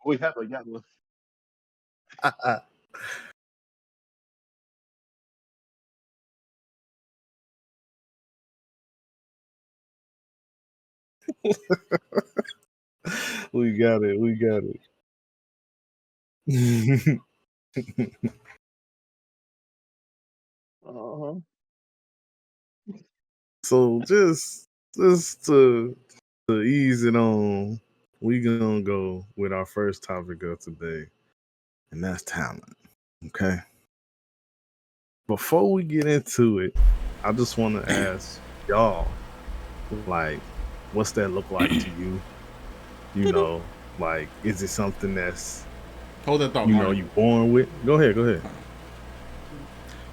We have a yellow. We got it. We got it. So just to ease it on, we gonna go with our first topic of today, and that's talent. Okay. Before we get into it, I just want to ask y'all, like, what's that look like to you? You know, like, is it something that's Hold that thought, you Marty. know you born with? Go ahead.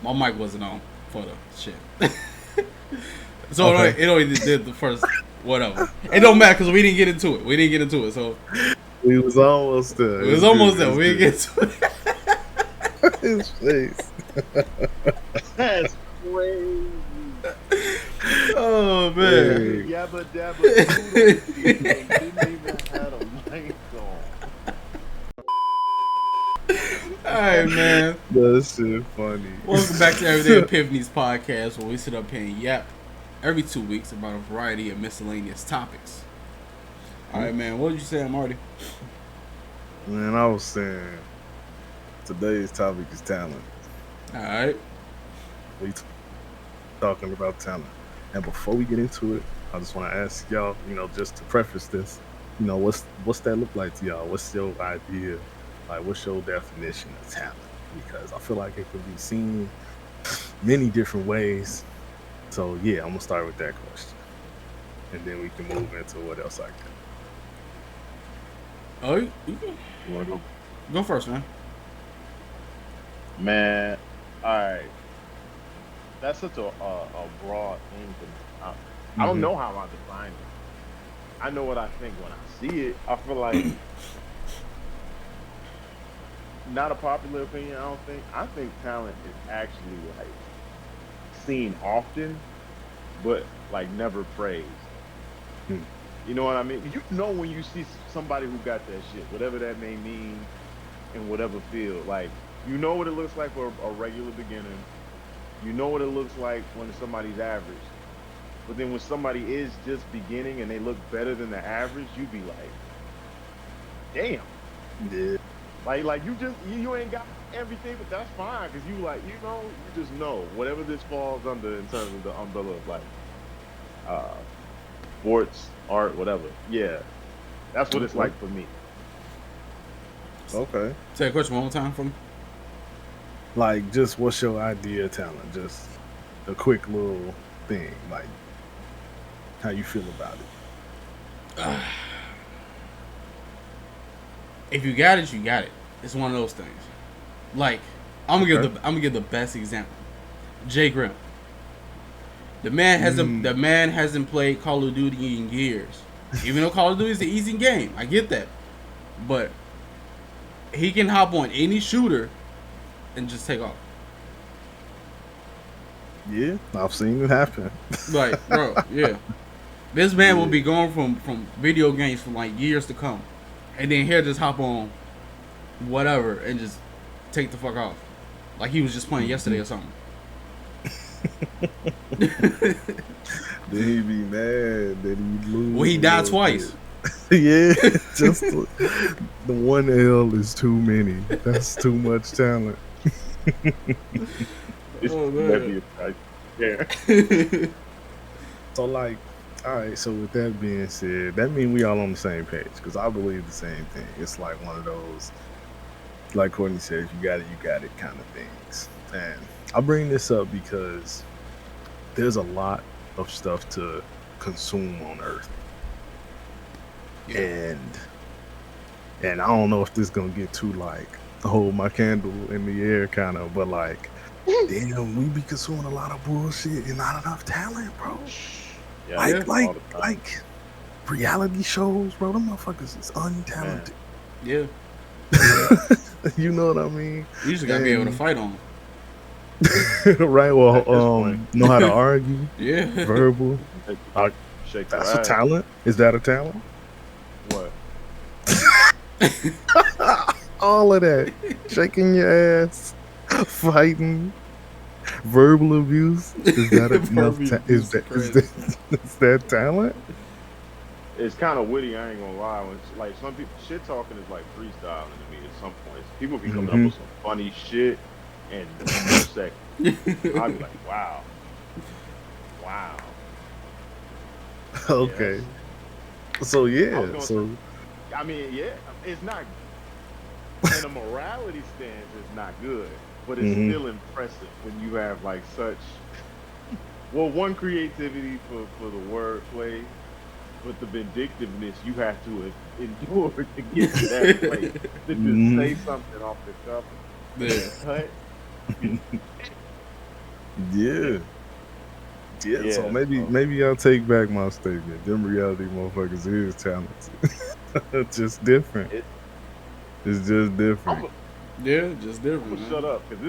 My mic wasn't on for the shit. So Okay. it only did the first whatever. It don't matter because we didn't get into it. So We was almost there. it was almost there. We didn't get to it. His face. That's crazy. Oh man. Yabba dabba didn't even have a mic on. Alright, man. That shit funny. Welcome back to Everyday Epiphanies podcast, where we sit up here and yap every 2 weeks about a variety of miscellaneous topics. Alright, man. What did you say, Marty? Man, I was saying today's topic is talent. Alright. We talking about talent. And before we get into it, I just want to ask y'all, you know, just to preface this, you know, what's that look like to y'all? What's your idea? Like, what's your definition of talent? Because I feel like it could be seen many different ways. So yeah, I'm gonna start with that question, and then we can move into what else I got. Oh, you wanna go? Go first, man. Man, all right. That's such a broad thing. I don't know how I define it. I know what I think when I see it. I feel like not a popular opinion. I think talent is actually like seen often, but like never praised. You know what I mean? You know when you see somebody who got that shit, whatever that may mean, in whatever field. Like you know what it looks like for a regular beginner. You know what it looks like when somebody's average. But then when somebody is just beginning and they look better than the average, you be like, damn. Yeah. Like you ain't got everything, but that's fine because you like you just know whatever this falls under in terms of the umbrella of like sports, art, whatever. Yeah, that's what it's like for me. Okay. Say a question one more time for me. Like, just what's your idea of talent? Just a quick little thing, like how you feel about it. If you got it, you got it. It's one of those things. Like, I'm gonna give the best example. Jay Grimm. The man hasn't played Call of Duty in years. Even though Call of Duty is an easy game, I get that. But he can hop on any shooter and just take off. Yeah, I've seen it happen. Like, bro, yeah. This man will be going from video games for like years to come. And then he'll just hop on whatever and just take the fuck off. Like he was just playing yesterday or something. Then he be mad that he lose. Well, he died twice. Yeah, just the one L is too many. That's too much talent. Yeah. So like, all right. So with that being said, that means we all on the same page because I believe the same thing. It's like one of those, like Courtney said, if you got it kind of things. And I bring this up because there's a lot of stuff to consume on Earth. Yeah. And I don't know if this is gonna get too like hold my candle in the air kind of, but like damn, we be consuming a lot of bullshit and not enough talent, bro. Yeah, like reality shows, bro. Them motherfuckers is untalented. Yeah. You know what I mean? You just gotta be able to fight on them. Right, well, know how to argue. Yeah. Verbal. That's a talent? Is that a talent? What? All of that. Shaking your ass, fighting, verbal abuse. Is that enough? Verbal Is abuse is that crazy. is that talent? It's kind of witty. I ain't gonna lie. When like some people shit talking is like freestyling to me. At some points, people be coming up Hmm. with some funny shit in 2 seconds. I'll be like, wow, wow, yeah. Okay. So I was yeah. gonna say. So I mean, yeah, it's not in a morality stance. It's not good, but it's hmm still impressive when you have like such. Well, one creativity for the wordplay, but the vindictiveness you have to endure to get to that place. To just hmm say something off the cuff in Yeah. a cut. Be, yeah. Yeah. So yeah. So maybe I'll take back my statement. Them reality motherfuckers is talented. Just different. it, It's just I'm different. Yeah, just I'm different, gonna shut man. up because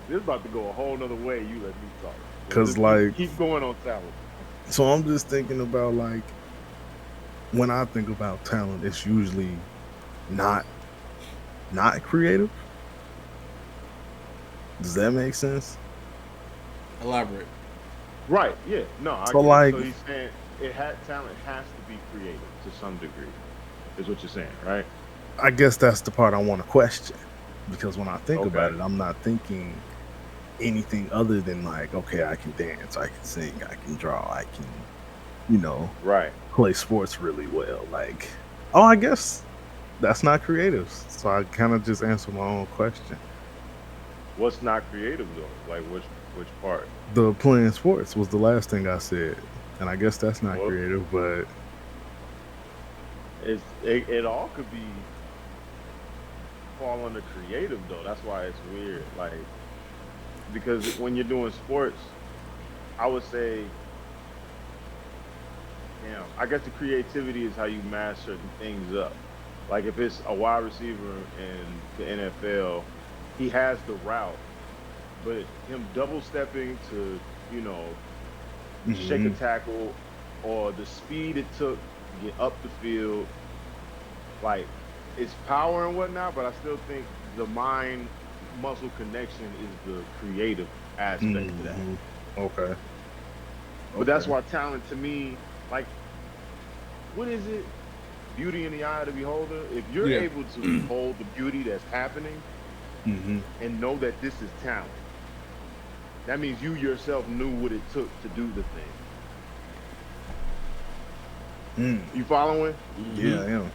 this about to go a whole nother way. You let me talk. So Cause just like keep going on talent. so I'm just thinking about like when I think about talent, it's usually not not creative. Does that make sense? Elaborate. Right? Yeah. No, I So get it. like So he's saying it had talent has to be creative to some degree. Is what you're saying, right? I guess that's the part I want to question. Because when I think Okay. about it, I'm not thinking anything other than like, okay, I can dance, I can sing, I can draw, I can, you know, Right. play sports really well. Like, oh, I guess that's not creative. So I kind of just answered my own question. What's not creative though? Like which part? The playing sports was the last thing I said. And I guess that's not Well, creative, but it all could be fall under creative though. That's why it's weird. Like because when you're doing sports, I would say, I guess the creativity is how you mash certain things up. Like if it's a wide receiver in the NFL, he has the route, but him double stepping to, you know, shake a mhm, tackle or the speed it took to get up the field, like it's power and whatnot, but I still think the mind muscle connection is the creative aspect to that. mhm. Okay, But that's okay. why talent to me, like, what is it? Beauty in the eye of the beholder. If you're Yeah. able to behold the beauty that's happening Hmm. and know that this is talent, that means you yourself knew what it took to do the thing. Mm. You following? Yeah, Mm-hmm. I am.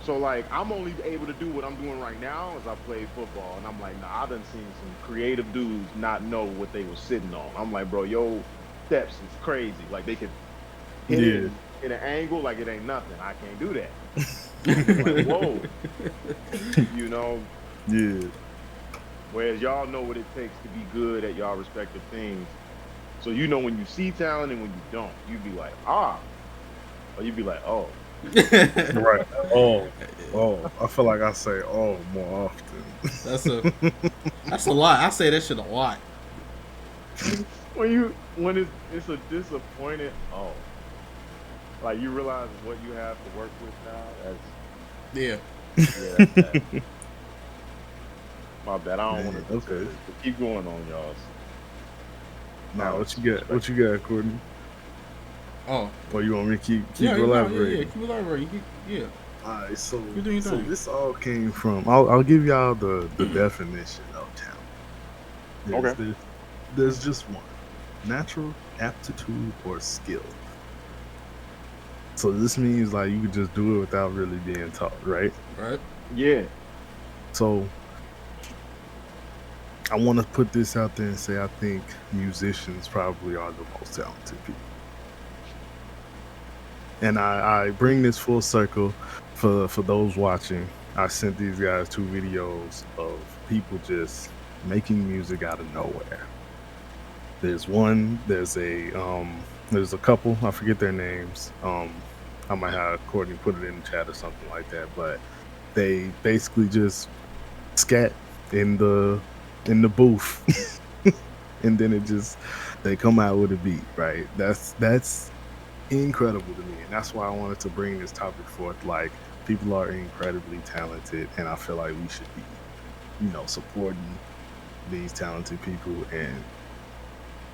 So like I'm only able to do what I'm doing right now as I play football, and I'm like, nah, I done seen some creative dudes not know what they were sitting on. I'm like, bro, yo, steps is crazy. Like they could hit it Yeah. in an angle like it ain't nothing. I can't do that. I'm like, whoa, you know. Yeah. Whereas y'all know what it takes to be good at y'all respective things. So you know when you see talent and when you don't, you be like, ah, or you be like, oh. Right. Oh. Oh. I feel like I say oh more often. that's a that's a lot. I say that shit a lot. When it's a disappointed, oh, like you realize what you have to work with now. That's Yeah. yeah, that's my bad. I don't want Man, to deter okay. this, but keep going on y'all's Nah, talents what you got? What perspective. you got, Courtney? Oh. Or you want me to keep Yeah. No. Yeah. Yeah. elaborating? Keep elaborating. Yeah. Alright, so Keep doing your so thing. this all came from. I'll give y'all the definition of talent. There's Okay. there's there's just one: natural aptitude or skill. So this means like you could just do it without really being taught, right? Right. Yeah. So I want to put this out there and say I think musicians probably are the most talented people. And I bring this full circle for those watching. I sent these guys 2 videos of people just making music out of nowhere. There's a couple, I forget their names. I might have Courtney put it in the chat or something like that, but they basically just scat in the booth and then they come out with a beat, right? That's incredible to me, and that's why I wanted to bring this topic forth. Like People are incredibly talented, and I feel like we should be, supporting these talented people. And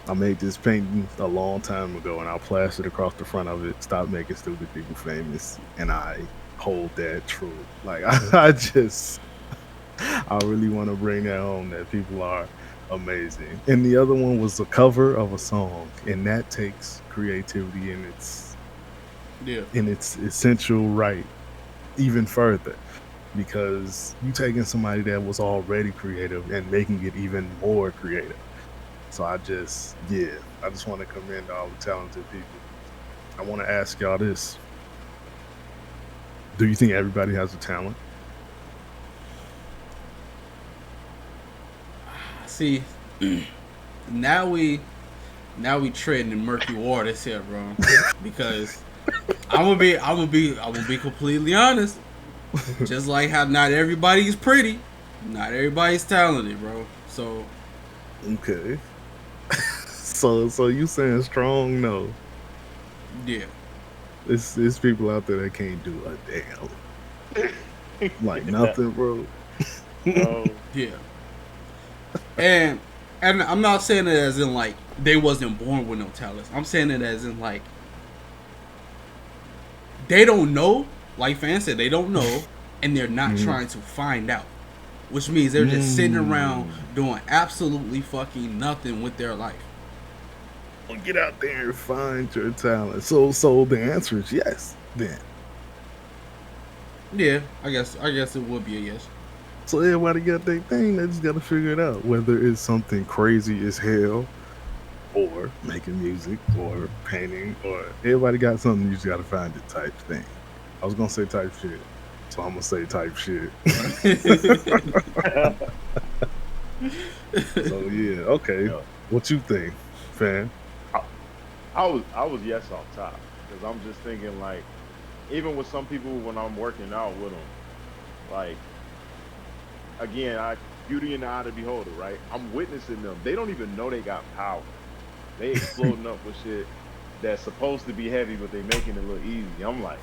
I made this painting a long time ago, and I plastered across the front of it, "Stop making stupid people famous." And I hold that true. Like, I really want to bring that home, that people are amazing. And the other one was a cover of a song, and that takes creativity Yeah. in its essential right even further, because you taking somebody that was already creative and making it even more creative. So I just want to commend all the talented people. I want to ask y'all this: do you think everybody has a talent? See, now we treading in murky waters here, bro. Because I'm gonna be completely honest. Just like how not everybody's pretty, not everybody's talented, bro. So Okay. So you saying strong no? yeah, It's people out there that can't do a damn, like nothing, bro. No. yeah. And I'm not saying it as in like they wasn't born with no talents. I'm saying it as in like they don't know. Like Phan said, they don't know, and they're not trying to find out. Which means they're just sitting around doing absolutely fucking nothing with their life. Well, get out there and find your talent. So the answer is yes. Then Yeah, I guess it would be a yes. so everybody got their thing. They just got to figure it out. Whether it's something crazy as hell, or making music, or painting, or everybody got something. You just got to find it type thing. I was gonna say type shit, so I'm gonna say type shit. So yeah, okay. Yeah. What you think, Phan? I was yes off top because I'm just thinking like, even with some people when I'm working out with them, like, again, beauty in the eye of the beholder, right? I'm witnessing them. They don't even know they got power. They exploding up with shit that's supposed to be heavy, but they making it look easy. I'm like,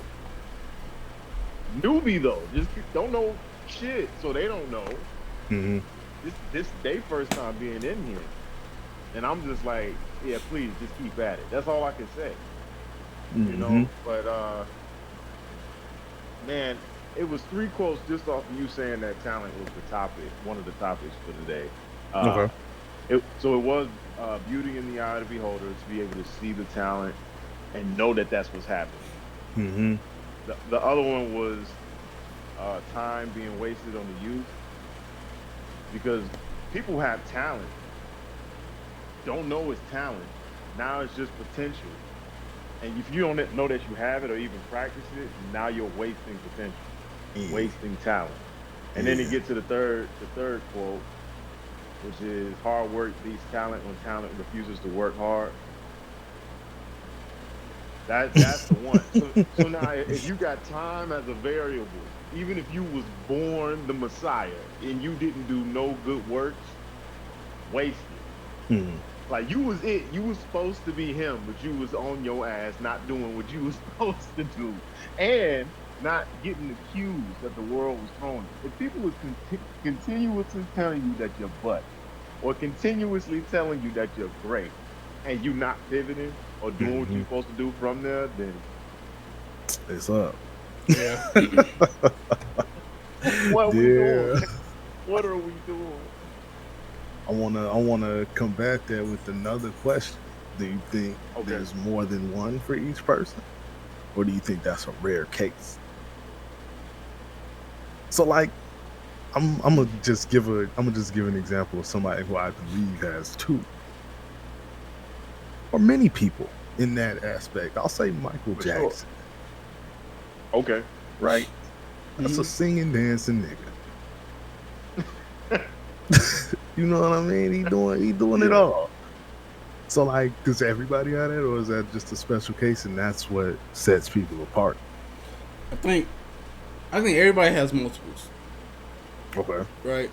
newbie though, just don't know shit, so they don't know. Mm-hmm. This they first time being in here, and I'm just like, yeah, please just keep at it. That's all I can say, you know. But man, it was 3 quotes just off of you saying that talent was the topic, one of the topics for today. Okay. So it was beauty in the eye of the beholder, to be able to see the talent and know that that's what's happening. Mm-hmm. The other one was time being wasted on the youth, because people have talent, don't know it's talent. Now it's just potential, and if you don't know that you have it or even practice it, now you're wasting potential, wasting talent. And then you get to the third quote, which is hard work beats talent when talent refuses to work hard. That's the one. So now, if you got time as a variable, even if you was born the Messiah and you didn't do no good works, wasted. Like you was supposed to be him, but you was on your ass not doing what you was supposed to do, and not getting the cues that the world was throwing. If people was continuously telling you that you're butt, or continuously telling you that you're great, and you not pivoting or doing what you're supposed to do from there, then it's up. Yeah. What are we doing? What are we doing? I wanna combat that with another question. Do you think there's more than one for each person, or do you think that's a rare case? So like, I'm gonna just give an example of somebody who I believe has 2, or many people in that aspect. I'll say Michael Jackson. Sure. Okay. Right. That's a singing, dancing nigga. You know what I mean? He doing it all. So like, does everybody have that, or is that just a special case and that's what sets people apart? I think everybody has multiples. Okay. Right.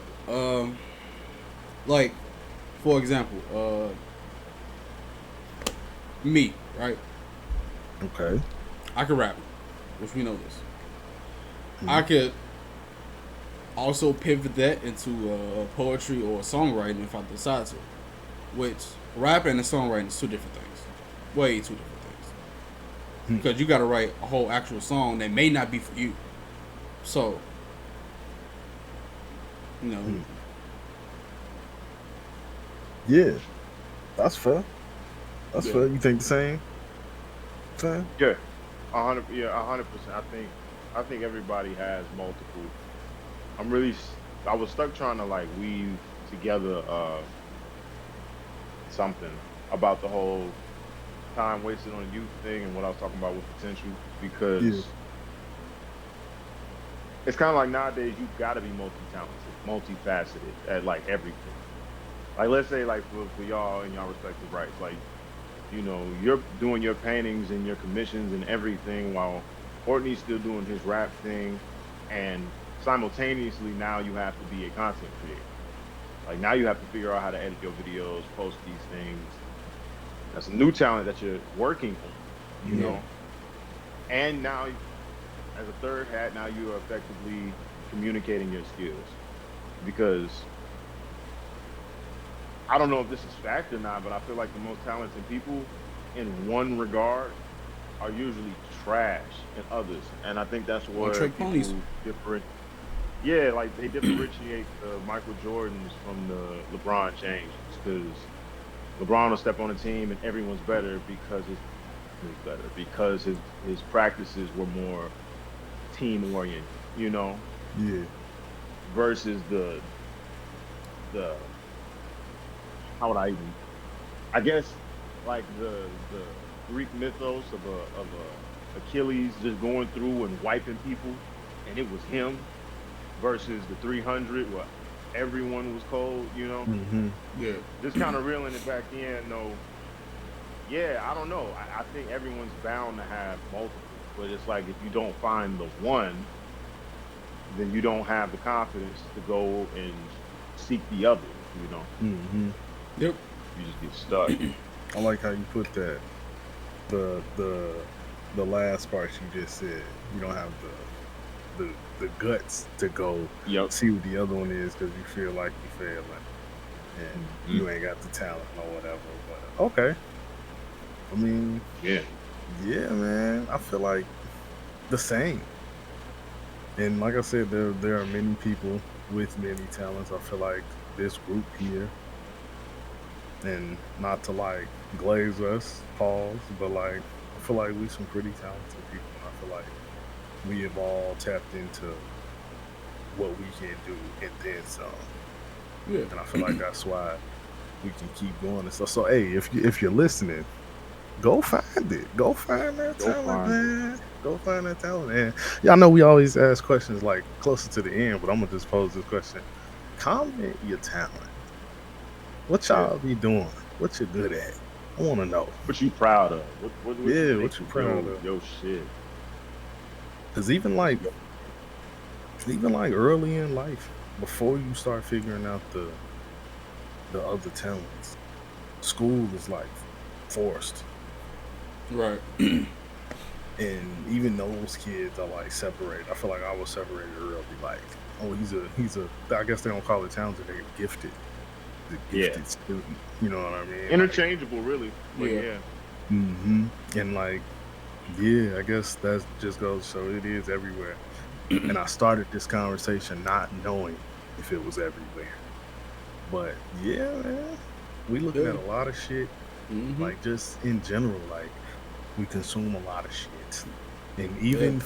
Like, for example, me, right? Okay. I can rap, which we know this. I could also pivot that into poetry or songwriting if I decide to. Which rapping and songwriting is two different things. Way two different things. Because you got to write a whole actual song that may not be for you. So, you know. Yeah, that's fair. That's fair. You think the same? Phan? Yeah, 100%. I think everybody has multiple. I was stuck trying to like weave together something about the whole time wasted on youth thing and what I was talking about with potential, because it's kind of like nowadays you've got to be multi-talented, multifaceted at like everything. Like let's say like for y'all in y'all respective rights, like you're doing your paintings and your commissions and everything while Courtney's still doing his rap thing, and simultaneously now you have to be a content creator. Like now you have to figure out how to edit your videos, post these things. That's a new talent that you're working on, you know. And now, as a third hat, now you are effectively communicating your skills, because I don't know if this is fact or not, but I feel like the most talented people in one regard are usually trash in others, and I think that's where people different. Yeah, like they differentiate the Michael Jordans from the LeBron James, because LeBron will step on a team and everyone's better because because his practices were more team oriented, you know. Yeah. Versus the how would I guess like the Greek mythos of a Achilles just going through and wiping people, and it was him, versus the 300 where everyone was cold, you know. Yeah, just kind of reeling it back in though. Yeah, I don't know, I think everyone's bound to have multiple, but it's like if you don't find the one, then you don't have the confidence to go and seek the other, you know. Yep. You just get stuck. I like how you put that. The last part you just said. You don't have the guts to go see what the other one is because you feel like you failing and you ain't got the talent or whatever. But okay. I mean, yeah, man. I feel like the same. And like I said, there are many people with many talents. I feel like this group here, and not to like glaze us, pause, but like I feel like we some pretty talented people. I feel like we have all tapped into what we can do and then some. Yeah. And I feel like that's why we can keep going and stuff. So hey, if you're listening, go find it. Go find that talent, man. Go find that talent. And y'all know we always ask questions like closer to the end, but I'm gonna just pose this question. Comment your talent. What y'all be doing? What you good at? I want to know. What you proud of? What you proud of? Yo, shit. Cause even like early in life, before you start figuring out the other talents, school is like forced. Right. And even those kids are like separated. I feel like I was separated early. Like, oh, he's a. I guess they don't call it talented. They're gifted. The gifted student. You know what I mean? Interchangeable, like, really. But yeah. And like, yeah, I guess that just goes. So it is everywhere. And I started this conversation not knowing if it was everywhere. But yeah, man, we looking at a lot of shit. Like just in general, like we consume a lot of shit. And even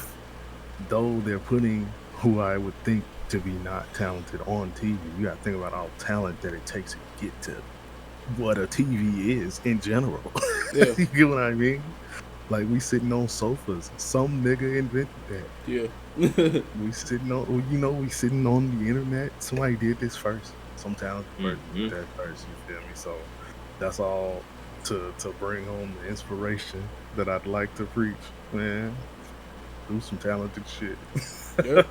though they're putting who I would think to be not talented on TV, you gotta think about all the talent that it takes to get to what a TV is in general. Yeah. You get what I mean? Like we sitting on sofas. Some nigga invented that. Yeah. we sitting on the internet. Somebody did this first. Some talented person did that first, you feel me? So that's all to bring home the inspiration that I'd like to preach, man. Do some talented shit. Yep.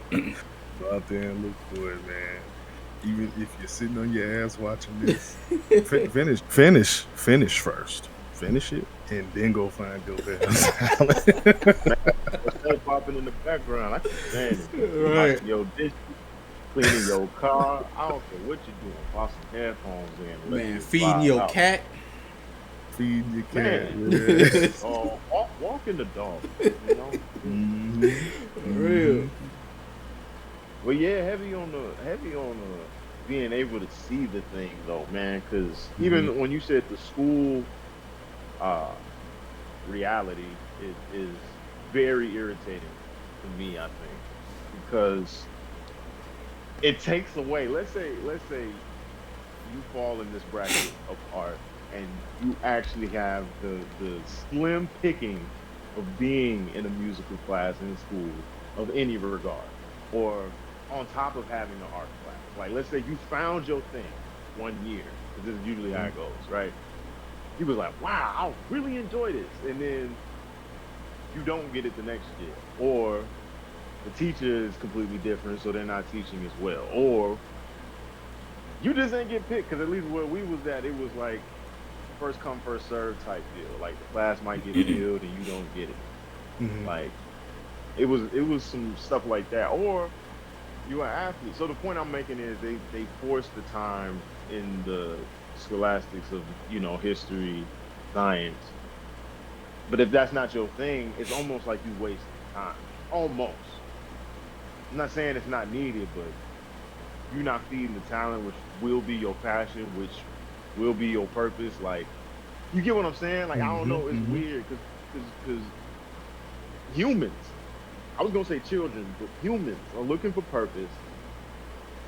Go out there and look for it, man. Even if you're sitting on your ass watching this, finish first. Finish it and then go find your damn talent. Man, what's that popping in the background? I can stand it. Right. Washing your dishes, cleaning your car. I don't care what you're doing. Pop some headphones in. And let Man, this feeding vibe your out. cat. Feed your cat. Man. Yeah. Walking the dog. You know. For real. Well, yeah, heavy on the being able to see the thing though, man. Because even when you said the school uh, reality is very irritating to me. I think because it takes away. Let's say you fall in this bracket of art, and you actually have the slim picking of being in a musical class in school of any regard, or on top of having an art class. Like, let's say you found your thing one year, because this is usually how it goes, right? You was like, wow, I really enjoy this. And then you don't get it the next year. Or the teacher is completely different, so they're not teaching as well. Or you just ain't get picked, because at least where we was at, it was like first come, first serve type deal. Like the class might get filled and you don't get it. Like it was some stuff like that. Or you're an athlete. So the point I'm making is they force the time in the scholastics of, history, science. But if that's not your thing, it's almost like you wasting time. Almost. I'm not saying it's not needed, but you're not feeding the talent, which will be your passion, which will be your purpose. Like, you get what I'm saying? Like, I don't know, it's weird because humans, I was gonna say children, but humans are looking for purpose.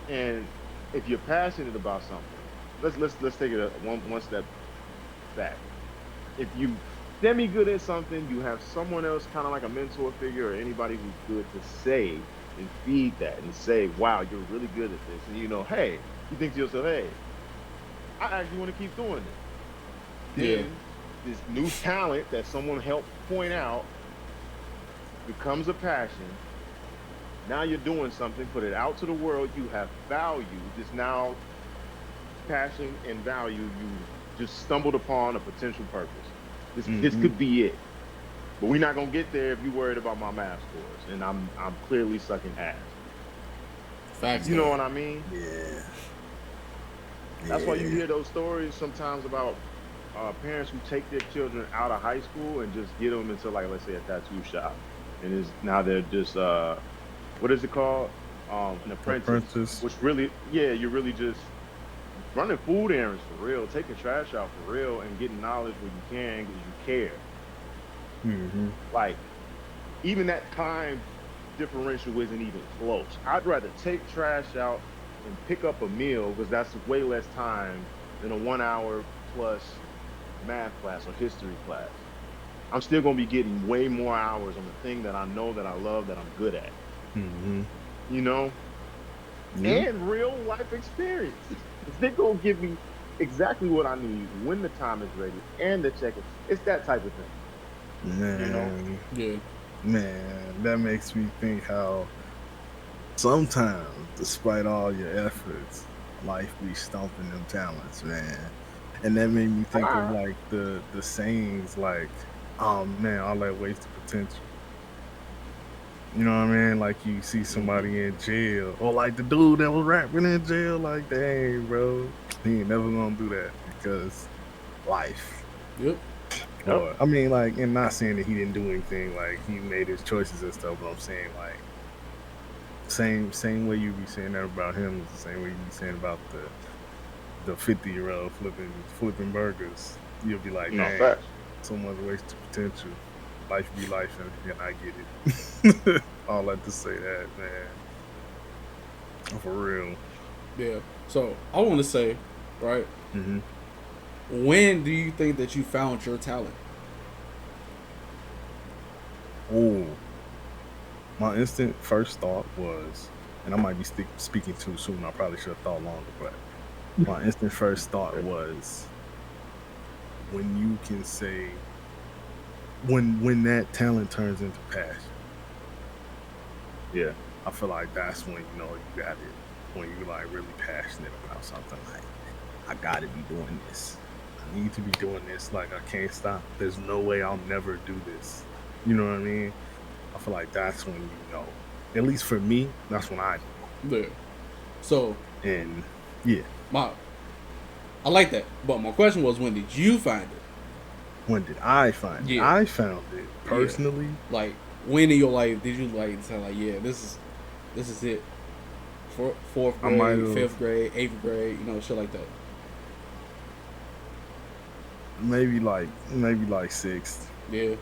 And if you're passionate about something, let's take it one step back. If you semi good at something, you have someone else, kind of like a mentor figure or anybody who's good, to say and feed that and say, wow, you're really good at this. And hey, you think to yourself, hey, I actually want to keep doing this. Yeah. Then this new talent that someone helped point out becomes a passion. Now you're doing something, put it out to the world. You have value. This now passion and value, you just stumbled upon a potential purpose. This could be it. But we're not gonna get there if you're worried about my math scores, and I'm clearly sucking ass. Facts. You know what I mean? Yeah. That's why you hear those stories sometimes about parents who take their children out of high school and just get them into, like, let's say, a tattoo shop, and now they're just what is it called? An apprentice. Which really, you're really just running food errands for real, taking trash out for real, and getting knowledge where you can because you care. Like, even that time differential isn't even close. I'd rather take trash out and pick up a meal, because that's way less time than a 1 hour plus math class or history class. I'm still going to be getting way more hours on the thing that I know, that I love, that I'm good at. And real life experience. They're going to give me exactly what I need when the time is ready, and the check. It's that type of thing. Man, Yeah. man, that makes me think how sometimes, despite all your efforts, life be stomping them talents, man. And that made me think of like the sayings like, oh man, all that wasted potential. You know what I mean? Like, you see somebody in jail, or like the dude that was rapping in jail, like, dang, bro, he ain't never gonna do that because life. Yep. Or, I mean, like, and not saying that he didn't do anything, like, he made his choices and stuff, but I'm saying, like, same way you be saying that about him is the same way you be saying about the 50-year-old flipping burgers. You'll be like, dang, so much wasted potential. Life be life, and I get it. All that to say that, man. For real. Yeah. So I want to say, right? When do you think that you found your talent? Oh, my instant first thought was, and I might be speaking too soon. I probably should have thought longer, but my instant first thought was when you can say, when that talent turns into passion. Yeah. I feel like that's when you know you got it. When you're like really passionate about something, like, I gotta be doing this. I need to be doing this. Like, I can't stop. There's no way I'll never do this. You know what I mean? I feel like that's when at least for me, that's when I know. Yeah. So, And yeah, I like that. But my question was, when did you find it? when did I find it? Yeah. I found it personally. Yeah. Like, when in your life did you like say like, yeah, this is it? Fourth grade, fifth grade, eighth grade, shit like that. Maybe like sixth. Yeah.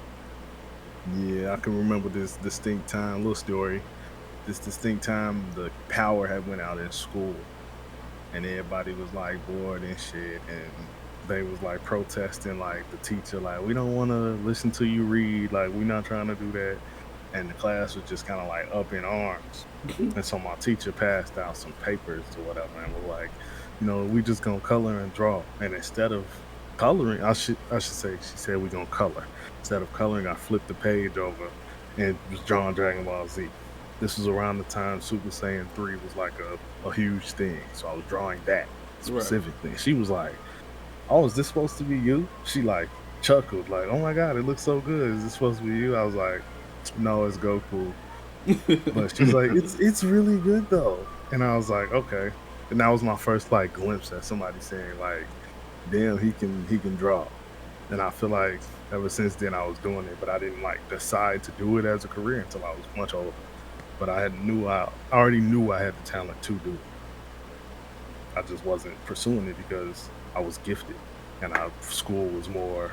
Yeah, I can remember this distinct time. Little story. This distinct time, the power had went out in school, and everybody was like bored and shit, and they was like protesting, like the teacher, like, we don't want to listen to you read, like we're not trying to do that, and the class was just kind of like up in arms. And so my teacher passed out some papers or whatever, and we're like, we just gonna color and draw. And instead of coloring, I should say, she said we gonna color. Instead of coloring, I flipped the page over and was drawing Dragon Ball Z. This was around the time Super Saiyan 3 was like a huge thing, so I was drawing that specifically. Right. She was like, "Oh, is this supposed to be you?" She like chuckled, like, "Oh my god, it looks so good. Is this supposed to be you?" I was like, "No, it's Goku." But she's like, "It's really good though," and I was like, "Okay." And that was my first like glimpse at somebody saying like, "Damn, he can draw." And I feel like ever since then I was doing it, but I didn't like decide to do it as a career until I was much older. But I already knew I had the talent to do it. I just wasn't pursuing it because I was gifted, and school was more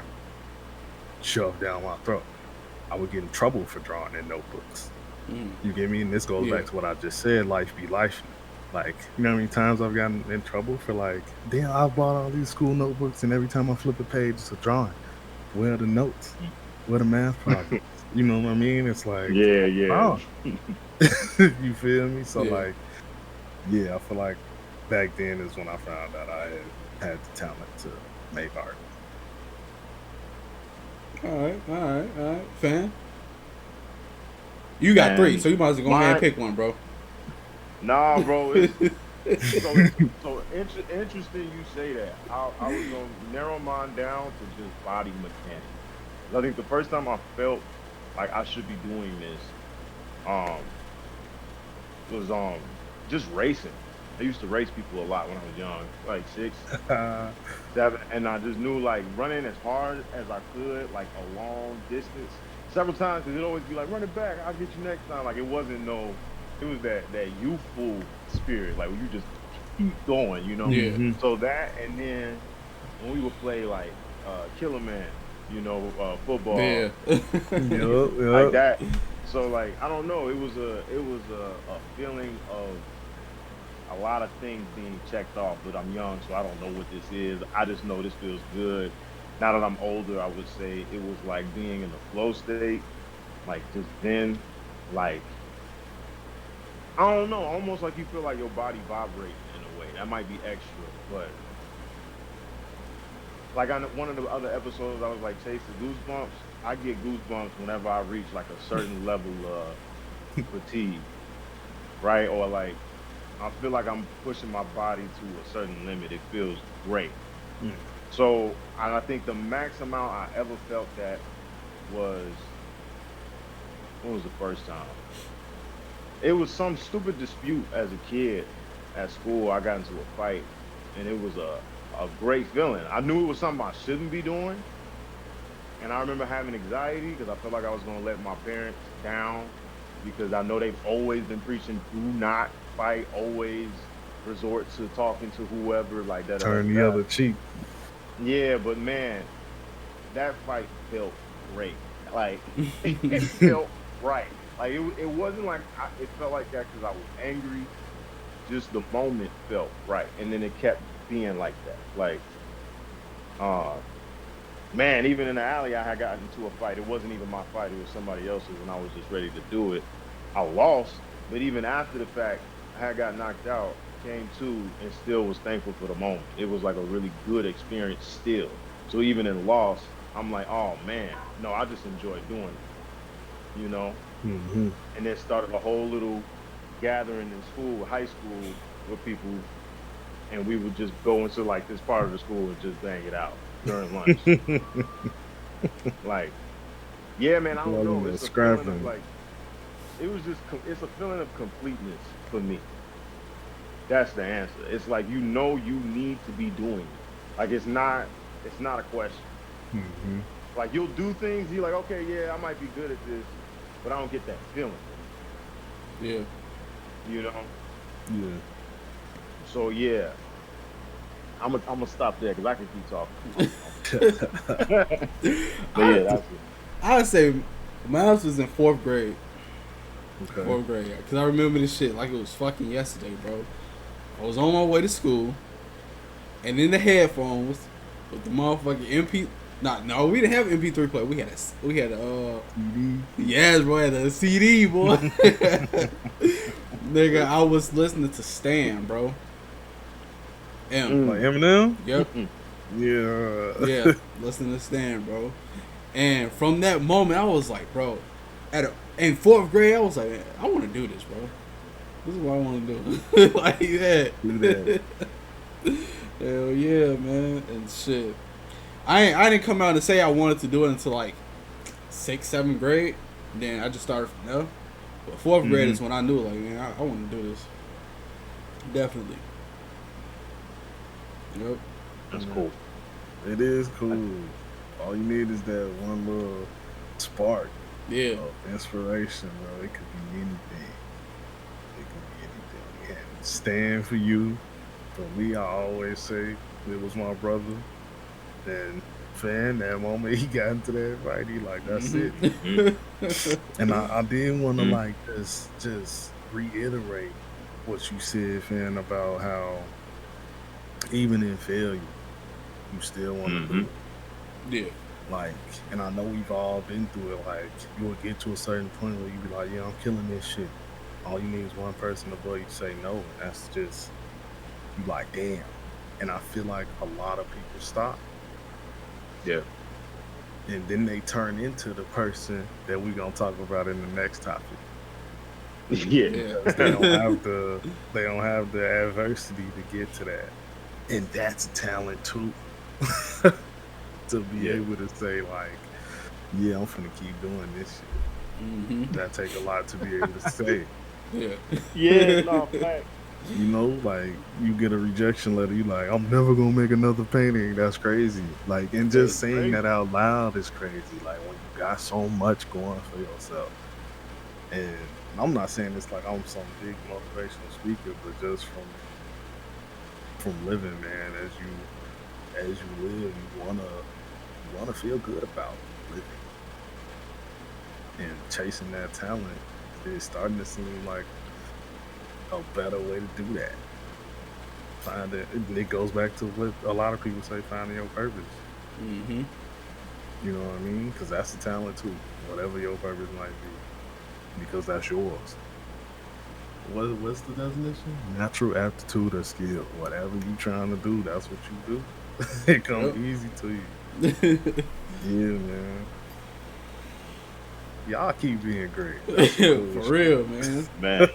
shoved down my throat. I would get in trouble for drawing in notebooks. You get me? And this goes back to what I just said, life be life. Like, you know how many times I've gotten in trouble for like, damn, I bought all these school notebooks, and every time I flip a page, it's a drawing. Where are the notes? Where are the math problems? You know what I mean? It's like, yeah. You feel me? So like, I feel like back then is when I found out I had the talent to make art. All right. Phan? You got 3, so you might as well go ahead and pick one, bro. Nah, bro. So interesting you say that. I was gonna narrow mine down to just body mechanics. I think the first time I felt like I should be doing this, was just racing. I used to race people a lot when I was young, like 6, 7, and I just knew like running as hard as I could, like a long distance, several times, because it'd always be like, run it back, I'll get you next time. Like it was that youthful spirit, like you just keep going, Yeah. So that, and then when we would play like Killer Man, football, like that. So like I don't know, it was a feeling of a lot of things being checked off, but I'm young, so I don't know what this is. I just know this feels good. Now that I'm older, I would say it was like being in the flow state, like just then, like I don't know, almost like you feel like your body vibrating in a way. That might be extra, but like on one of the other episodes, I was like chasing goosebumps. I get goosebumps whenever I reach like a certain level of fatigue, right? Or like I feel like I'm pushing my body to a certain limit. It feels great. So I think the max amount I ever felt that was, when was the first time? It was some stupid dispute as a kid at school. I got into a fight, and it was a great feeling. I knew it was something I shouldn't be doing, and I remember having anxiety because I felt like I was going to let my parents down, because I know they've always been preaching, do not fight, always resort to talking to whoever, like that. Turn the other cheek. Yeah, but man, that fight felt great. Like it felt right. Like it wasn't like it felt like that because I was angry. Just the moment felt right, and then it kept being like that. Like, man, even in the alley, I had gotten into a fight. It wasn't even my fight; it was somebody else's, and I was just ready to do it. I lost, but even after the fact, I had got knocked out, came to, and still was thankful for the moment. It was like a really good experience still. So even in loss, I'm like, oh man, no, I just enjoyed doing it, And then started a whole little gathering in school, high school, with people, and we would just go into like this part of the school and just bang it out. during lunch. Like, yeah, man, I don't know. It's a feeling of scrapping. like, it's a feeling of completeness for me. That's the answer. It's like you know you need to be doing it. Like it's not a question. Hmm. Like you'll do things, you're like, okay, yeah, I might be good at this, but I don't get that feeling, Yeah. you know? Yeah. So yeah, I'm gonna stop there because I can keep talking. But yeah, that's it. I would say mine was in fourth grade. Okay. Fourth grade. Because I remember this shit like it was fucking yesterday, bro. I was on my way to school, and in the headphones with the motherfucking MP. No, we didn't have MP3 player. We had a CD. yes, bro, had a CD, boy. Nigga, I was listening to Stan, bro. Like Eminem? Yep. Yeah. Yeah, listening to Stan, bro. And from that moment, I was like, bro, in fourth grade, I was like, man, I want to do this, bro. This is what I want to do. Like that. Do that. Hell yeah, man. And shit. I didn't come out and say I wanted to do it until like 6th, 7th grade. Then I just started from there. But 4th grade is when I knew, like, man, I want to do this. Definitely. Yep. That's cool. It is cool. All you need is that one little spark Yeah. of inspiration, bro. It could be anything. It could be anything. It had to stand for you. For me, I always say it was my brother. And Phan, that moment he got into that fight, he like, that's it. And I did want to like just reiterate what you said, Phan, about how even in failure, you still want to do it. Yeah. Like, and I know we've all been through it. Like, you will get to a certain point where you be like, yeah, I'm killing this shit. All you need is one person above you to say no. And that's just, you like, damn. And I feel like a lot of people stop. Yeah. And then they turn into the person that we're going to talk about in the next topic. Yeah. Because they don't have the adversity to get to that. And that's talent too. To be able to say like, yeah, I'm finna keep doing this shit. That take a lot to be able to say. Yeah. Yeah, no, fact. You know, like you get a rejection letter, you like, I'm never gonna make another painting. That's crazy. Like, and just saying crazy. that out loud is crazy. Like when you got so much going for yourself. And I'm not saying it's like I'm some big motivational speaker, but just from living, man, as you live, you wanna feel good about living. And chasing that talent is starting to seem like a better way to do that. Find it. It goes back to what a lot of people say: finding your purpose. Mm-hmm. You know what I mean? Because that's the talent too. Whatever your purpose might be, because that's yours. What's the definition? Natural aptitude or skill. Whatever you trying to do, that's what you do. It comes easy to you. Yeah, man. Y'all keep being great. That's For cool shit. real, man. Man.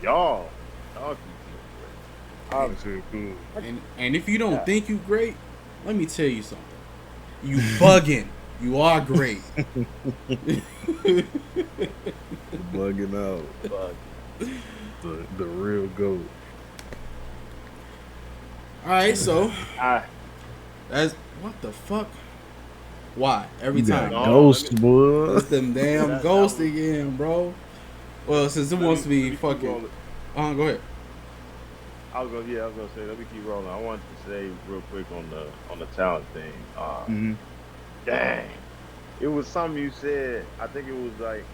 Y'all keep That shit cool. And if you don't think you great, let me tell you something. You bugging. You are great. Bugging out. The real goat. Alright, so I that's what the fuck? Why? Every You got time. ghost, boy. It's them damn That ghosts was- again, bro. Well, since it wants to be fucking. Go ahead. I was gonna say, let me keep rolling. I wanted to say real quick on the talent thing. Mhm. Dang, it was something you said. I think it was like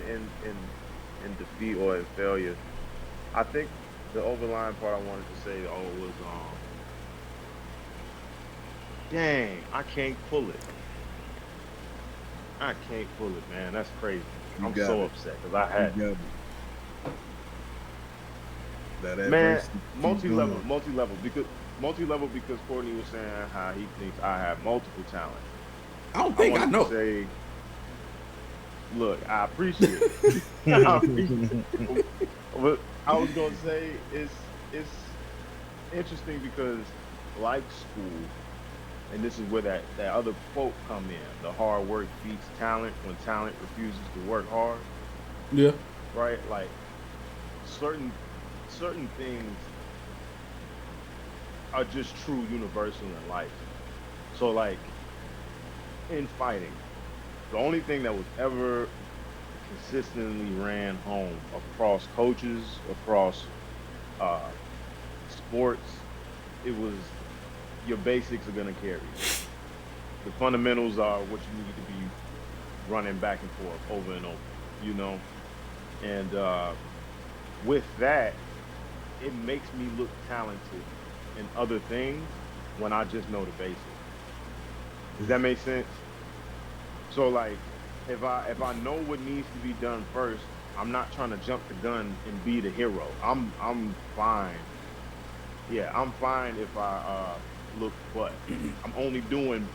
in defeat or in failure. I think the overlying part I wanted to say was dang, I can't pull it. I can't pull it, man. That's crazy. You I'm got so it. upset because I had You got it. That man adversity keep multi-level going. because Courtney was saying how he thinks I have multiple talents. I don't think I wanted know. to say, look, I appreciate it. I appreciate it. But I was gonna say it's interesting because like school, and this is where that other quote come in: the hard work beats talent when talent refuses to work hard. Yeah. Right? Like certain certain things are just true universal in life. So like in fighting, the only thing that was ever consistently ran home across coaches, across uh, sports, it was your basics are gonna carry you. The fundamentals are what you need to be running back and forth over and over, you know. And with that, it makes me look talented in other things when I just know the basics. Does that make sense? So like if I know what needs to be done first, I'm not trying to jump the gun and be the hero. I'm fine. Yeah, I'm fine if I look butt. I'm only doing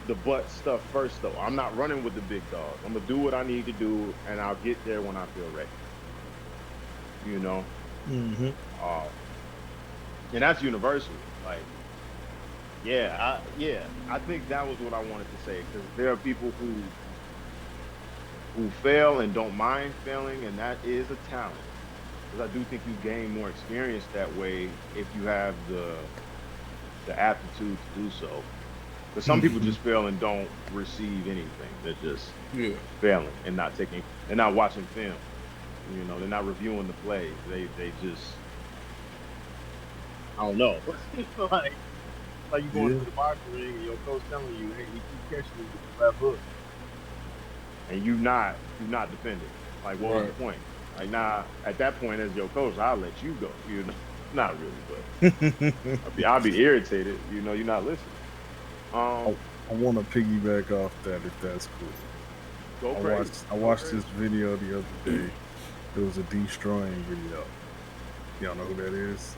the butt stuff first though. I'm not running with the big dog. I'm gonna do what I need to do and I'll get there when I feel ready. You know? Mm-hmm. Uh, and that's universal. Like, I think that was what I wanted to say because there are people who fail and don't mind failing, and that is a talent. Because I do think you gain more experience that way if you have the aptitude to do so. Because some people Mm-hmm. just fail and don't receive anything. They're just Yeah. failing and not taking, they're not watching film. You know, they're not reviewing the plays. They just, I don't know. Like you going Yeah. to the boxing ring and your coach telling you, hey, he keep catching you with the left hook, and you not defending. Like, what was Right. the point? Like, nah. At that point, as your coach, I'll let you go. You know, not really, but I, I'll be irritated. You know, you're not listening. Um, I want to piggyback off that if that's cool. go I crazy. watched I Go watched crazy. this video the other day. It was a destroying video. Y'all know who that is?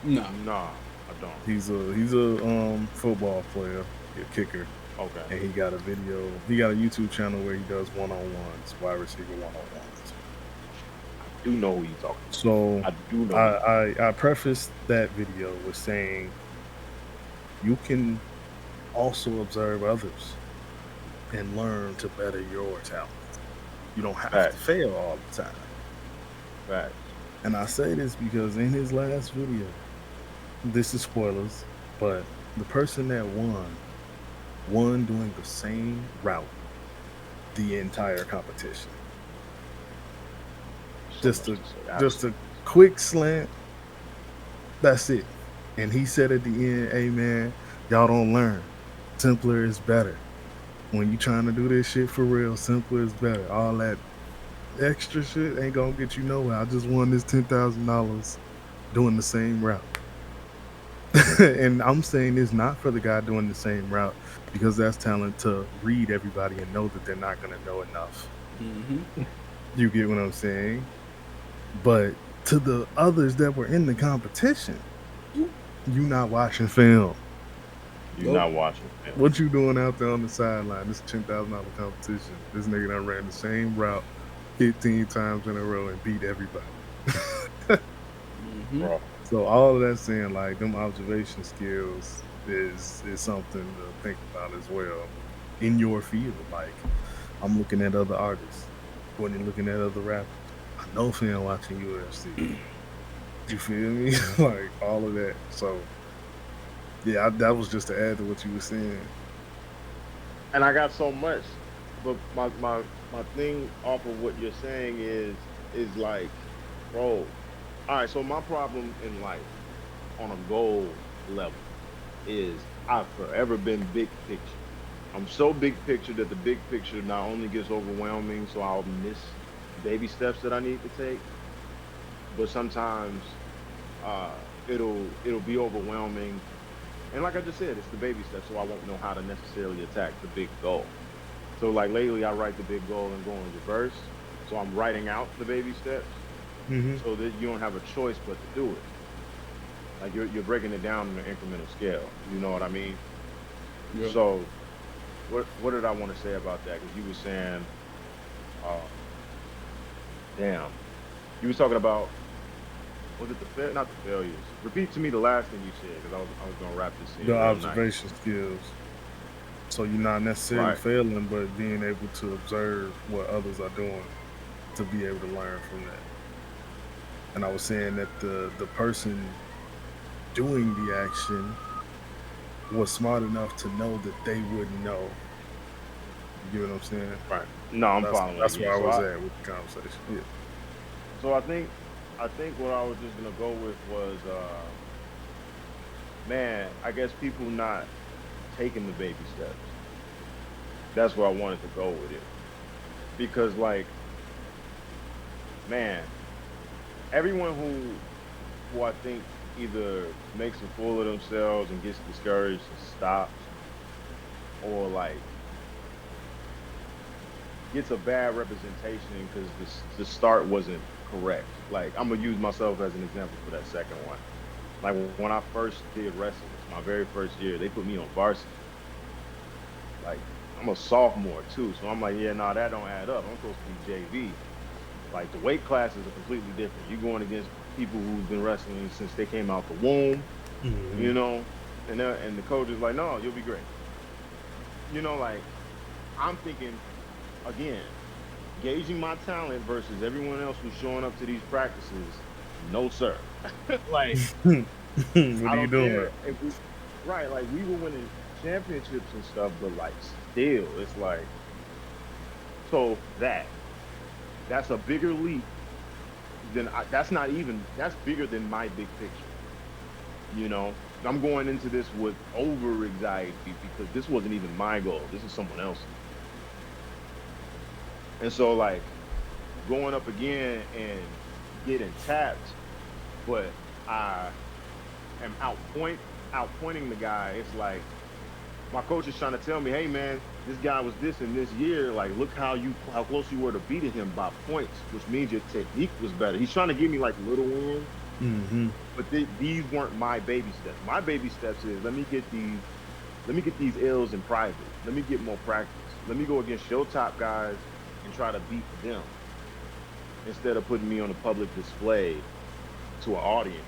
No. Nah, I don't. He's a football player, a kicker, Okay. and he got a video. He got a YouTube channel where he does one-on-ones, wide receiver one-on-ones. I do know who you talking So about. I do know. I prefaced that video with saying you can also observe others and learn to better your talent. You don't have to Facts. fail all the time. Facts. And I say this because in his last video, this is spoilers, but the person that won doing the same route the entire competition. So Just much a to say. just a quick slant. That's it. And he said at the end, "Hey man, y'all don't learn. Simpler is better. When you trying to do this shit for real, simpler is better. All that extra shit ain't gonna get you nowhere. I just won this $10,000 doing the same route." And I'm saying this not for the guy doing the same route because that's talent to read everybody and know that they're not gonna know enough. Mm-hmm. You get what I'm saying? But to the others that were in the competition, you not watching film. You're Nope. not watching film. What you doing out there on the sideline? This $10,000 competition. This nigga done ran the same route 15 times in a row and beat everybody. Mm-hmm. Bro. So all of that saying, like, them observation skills is something to think about as well in your field. Like, I'm looking at other artists, when you're looking at other rappers. I know fan watching UFC. You feel me? Like all of that. So yeah, that was just to add to what you were saying. And I got so much, but my thing off of what you're saying is like, bro. All right, so my problem in life on a goal level is I've forever been big picture. I'm so big picture that the big picture not only gets overwhelming, so I'll miss baby steps that I need to take, but sometimes uh, it'll be overwhelming. And like I just said, it's the baby steps, so I won't know how to necessarily attack the big goal. So like lately, I write the big goal and go in reverse. So I'm writing out the baby steps, Mm-hmm. so that you don't have a choice but to do it. Like you're breaking it down on an incremental scale. You know what I mean? Yeah. So what did I want to say about that? Because you were saying, uh, damn, you was talking about Was it not the failures? Repeat to me the last thing you said because I was gonna wrap this in The real nice. observation skills. So you're not necessarily Right. failing, but being able to observe what others are doing to be able to learn from that. And I was saying that the person doing the action was smart enough to know that they wouldn't know. You get what I'm saying? Right. No, I'm following That's again. where I So was at with the conversation. Yeah. so I think what I was just gonna go with was man, I guess people not taking the baby steps. That's where I wanted to go with it. Because like, man, everyone who I think either makes a fool of themselves and gets discouraged and stops, or like gets a bad representation because the start wasn't correct. Like I'm gonna use myself as an example for that second one. Like when I first did wrestling, my very first year, they put me on varsity. Like I'm a sophomore too, so I'm like, yeah, nah, that don't add up. I'm supposed to be JV. Like the weight classes are completely different. You're going against people who've been wrestling since they came out the womb, you know, and the coach is like, no, you'll be great. You know, like I'm thinking again, gauging my talent versus everyone else who's showing up to these practices. No, sir. Like What I are you don't doing? care if we, right? Like we were winning championships and stuff, but like still, it's like so that's a bigger leap than that's bigger than my big picture. You know, I'm going into this with over anxiety because this wasn't even my goal. This is someone else's. And so like going up again and getting tapped, but I am outpointing the guy. It's like my coach is trying to tell me, hey man, this guy was this in this year. Like, look how close you were to beating him by points, which means your technique was better. He's trying to give me like little wins, but these weren't my baby steps. My baby steps is let me get these L's in private. Let me get more practice. Let me go against your top guys and try to beat them instead of putting me on a public display to an audience,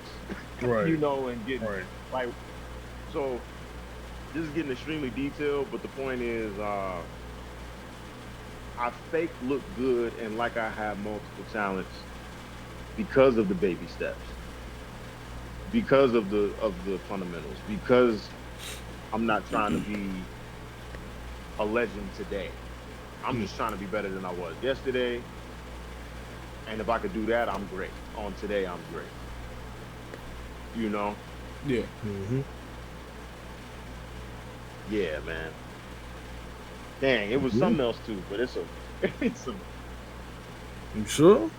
Right. you know, and getting Right. like so. This is getting extremely detailed, but the point is, I fake look good and like I have multiple talents because of the baby steps, because of the fundamentals, because I'm not trying to be a legend today. I'm just trying to be better than I was yesterday. And if I could do that, I'm great. On today, I'm great. You know? Yeah. Yeah, man. Dang, it was something else too, but it's a You sure?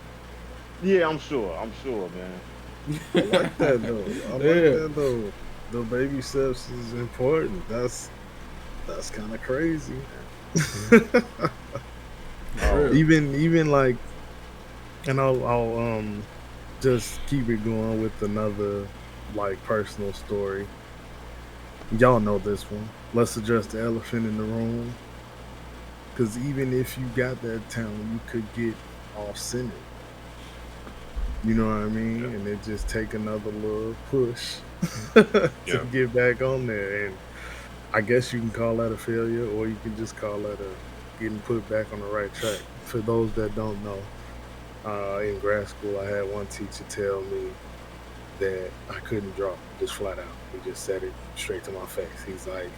yeah, I'm sure, man. I like that though. I like that though. The baby steps is important. That's kind of crazy. Even like, and I'll just keep it going with another like personal story. Y'all know this one. Let's address the elephant in the room. Because even if you got that talent, you could get off centered. You know what I mean? Yeah. And it just take another little push to get back on there. And I guess you can call that a failure, or you can just call that a getting put back on the right track. For those that don't know, in grad school, I had one teacher tell me that I couldn't draw, just flat out. He just said it straight to my face. He's like,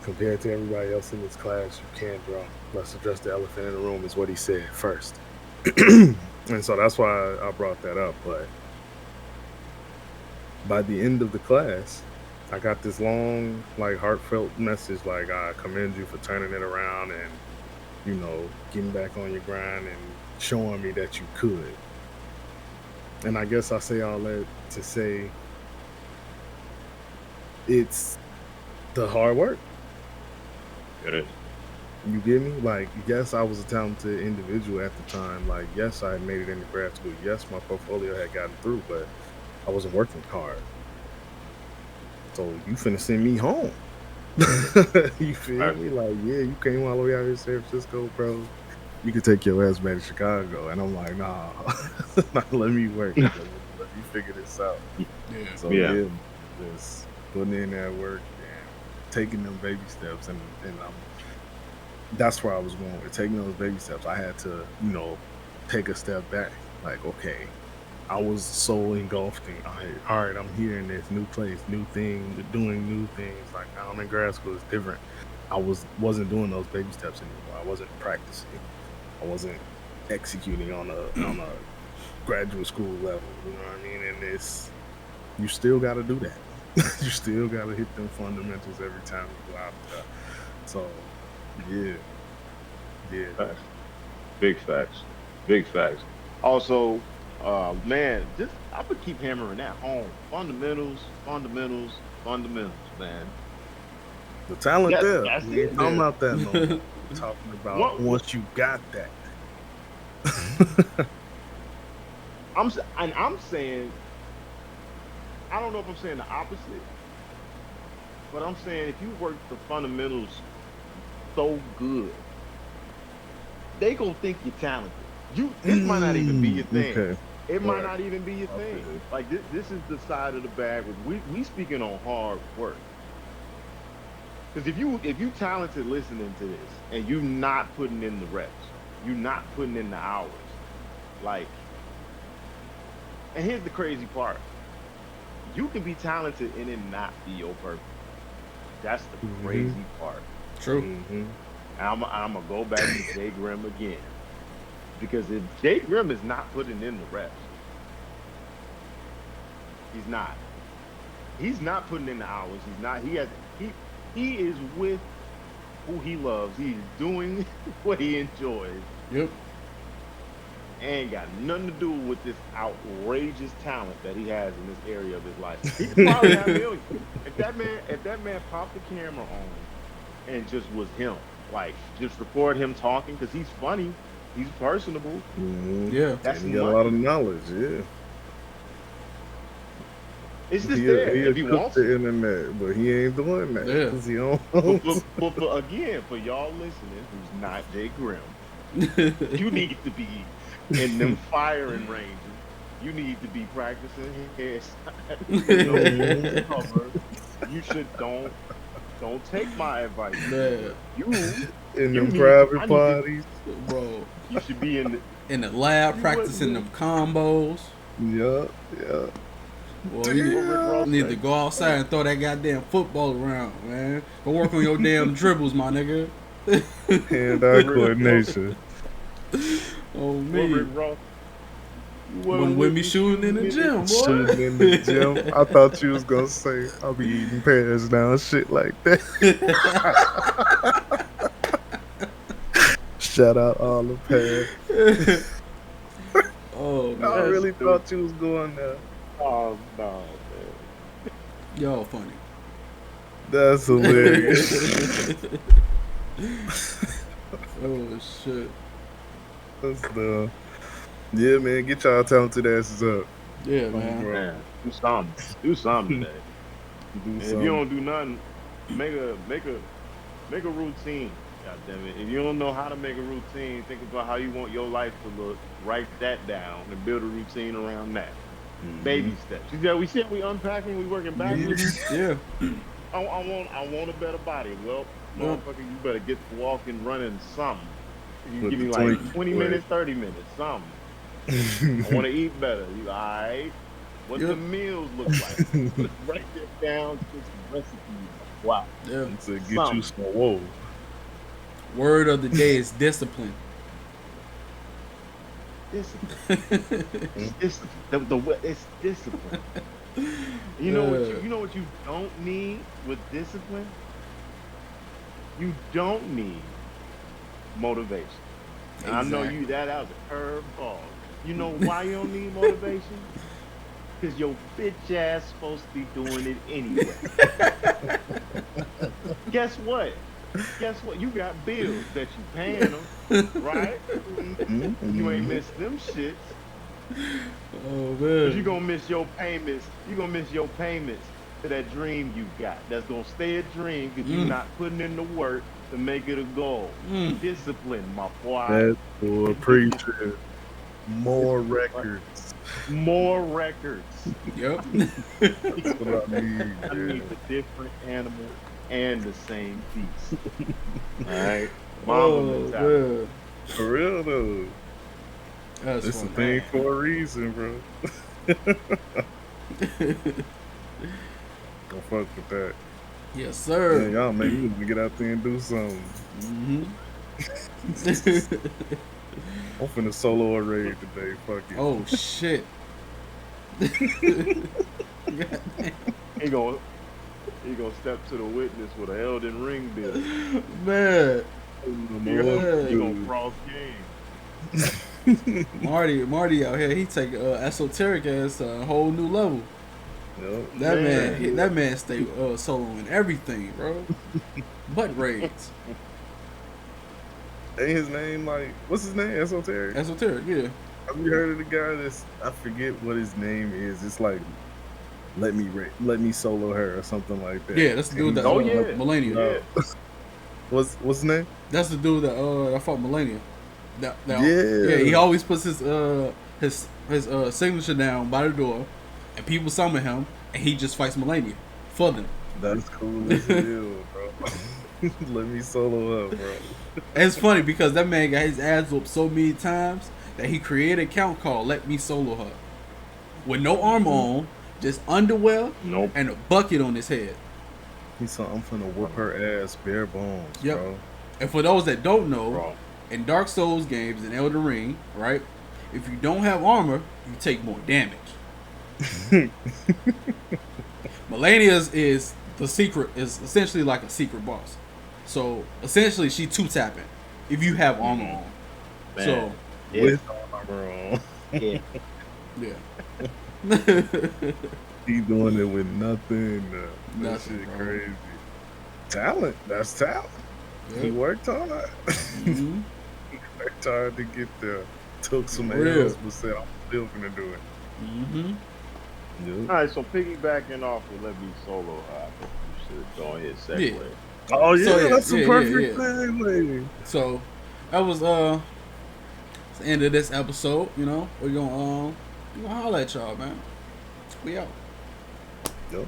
compared to everybody else in this class, you can't draw. Let's address the elephant in the room, is what he said first. And so that's why I brought that up. But by the end of the class, I got this long, like, heartfelt message, like, I commend you for turning it around and, you know, getting back on your grind and showing me that you could. And I guess I say all that to say it's the hard work. It is. You get me? Like, yes, I was a talented individual at the time. Like, yes, I had made it into grad school. Yes, my portfolio had gotten through, but I wasn't working hard. So you finna send me home. You feel me? Like, yeah, you came all the way out here to San Francisco, bro. You could take your ass back to Chicago. And I'm like, nah, let me work. Let me figure this out. Yeah. So Yeah. yeah, just putting in that work and taking them baby steps, and that's where I was going with taking those baby steps. I had to, take a step back. Like, okay, I was so engulfed in, all right, I'm here in this new place, new thing, doing new things. Like now I'm in grad school, it's different. I wasn't doing those baby steps anymore. I wasn't practicing. I wasn't executing on a graduate school level. You know what I mean? And you still got to do that. You still got to hit them fundamentals every time you go out there. So, yeah. Facts. Big facts. Big facts. Also, man, just I would keep hammering that home. Fundamentals, fundamentals, fundamentals, man. The talent Yes, there. that's We ain't it. talking about that no more. We're talking about What- once you got that. I'm saying, I don't know if I'm saying the opposite, but I'm saying if you work the fundamentals so good, they gonna think you're talented. This might not even be your thing. Okay. It might Right. not even be your thing. Okay. Like this is the side of the bag. We speaking on hard work. Because if you talented listening to this and you not putting in the reps, you not putting in the hours, like, and here's the crazy part: you can be talented and it not be your purpose. That's the Mhm. crazy part. True. Mm-hmm. And I'm gonna go back to Jay Grimm again, because if Jay Grimm is not putting in the reps, he's not. He's not putting in the hours. He's not. He is with who he loves. He's doing what he enjoys. Yep. Ain't got nothing to do with this outrageous talent that he has in this area of his life. He could probably have millions. If that man popped the camera on and just was him, like just record him talking, because he's funny, he's personable. Mm-hmm. Yeah. That's And he got a money. lot of knowledge, yeah. It's just He'll there if he cook wants the it. internet, but he ain't doing that. Yeah. 'Cause he don't. But for y'all listening, who's not Jay Grimm, you need to be in them firing ranges. You need to be practicing hairstyles. Cover. You should don't take my advice. Man, You In You them need- private I need to- parties. bro. you should be in the In the lab You practicing them combos. Yeah. Boy, you need to go outside and throw that goddamn football around, man. Go work on your damn dribbles, my nigga. Hand-eye coordination. Oh Rick man. Ross. You When wasn't we with be me shooting in the gym, boy. Shooting in the gym. I thought you was gonna say I'll be eating pears now, shit like that. Shout out all the pears. Oh I man. really thought you was going there. Oh no, man. Y'all funny. That's hilarious. Oh shit. That's the yeah, man. Get y'all talented asses up. Yeah, man. Bro. Man, do something today. Do And if something. you don't do nothing, make a routine. God damn it. If you don't know how to make a routine, think about how you want your life to look. Write that down and build a routine around that. Mhm. Baby steps. You know, we said we unpacking, we working backwards. Yeah. I want a better body. Well, Yeah. motherfucker, you better get to walking, running, something. You Put give me the like twink 20 away. minutes, 30 minutes, something. I want to eat better. You all right? What Yep. the meals look like? Let's write that down. Get some recipes. Wow. Yeah. To get you Something. some whoa. Word of the day is discipline. Discipline. It's discipline. You know what you don't need with discipline? You don't need motivation. And I know Exactly. that was a curveball. You know why you don't need motivation? Because your bitch ass supposed to be doing it anyway. Guess what? You got bills that you paying them, right? You ain't missed them shits. Oh But man. you're gonna miss your payments. You're gonna miss your payments to that dream you got. That's gonna stay a dream because you're not putting in the work to make it a goal. Discipline, my boy. That's for preacher. More records. more records. Yep. That's what I need. I need the different animal and the same piece. All right, Mamba mentality. man. For real though. That's It's a funny. thing for a reason, bro. Don't fuck with that. Yes, Yeah, sir. y'all make me want to get out there and do something. Mm-hmm. I'm finna solo a raid today. Fuck it. Oh shit. He gonna step to the witness with an Elden Ring bill. Man. He gonna cross game. Marty out here, he take esoteric ass to a whole new level. Yep. That man stay soloing everything, bro. Butt raids. Ain't his name like what's his name? Esoteric. Esoteric, yeah. Have you heard of the guy that's I forget what his name is? It's like let me solo her or something like that. Yeah, that's the dude that Millennium. Yeah. What's his name? That's the dude that fought Millennium. Yeah. He always puts his signature down by the door, and people summon him, and he just fights Millennium for them. That's cool as hell, bro. Let me solo her, bro. And it's funny because that man got his ass whooped so many times that he created a account called "Let Me Solo Her," with no armor on, just underwear and a bucket on his head. He said, "I'm finna whoop her ass bare bones, Yep. bro." And for those that don't know, Bro. in Dark Souls games and Elden Ring, right? If you don't have armor, you take more damage. Melania's is essentially like a secret boss. So essentially, she two tapping if you have armor on. Man. So With armor on. Yeah. yeah. He doing it with nothing. That Nothing, shit bro. crazy. Talent. That's talent. He Yep. worked hard. Mhm. He worked hard to get there. Took some Real. L's, but said, "I'm still gonna do it." Mhm. Yep. All right, so piggybacking off with Let Me Solo, I think you should go ahead and segue. Yeah. Oh yeah, So, yeah, that's a yeah, perfect yeah. segue. So that was the end of this episode. You know, we're gonna holler at y'all, man. We out. Yep.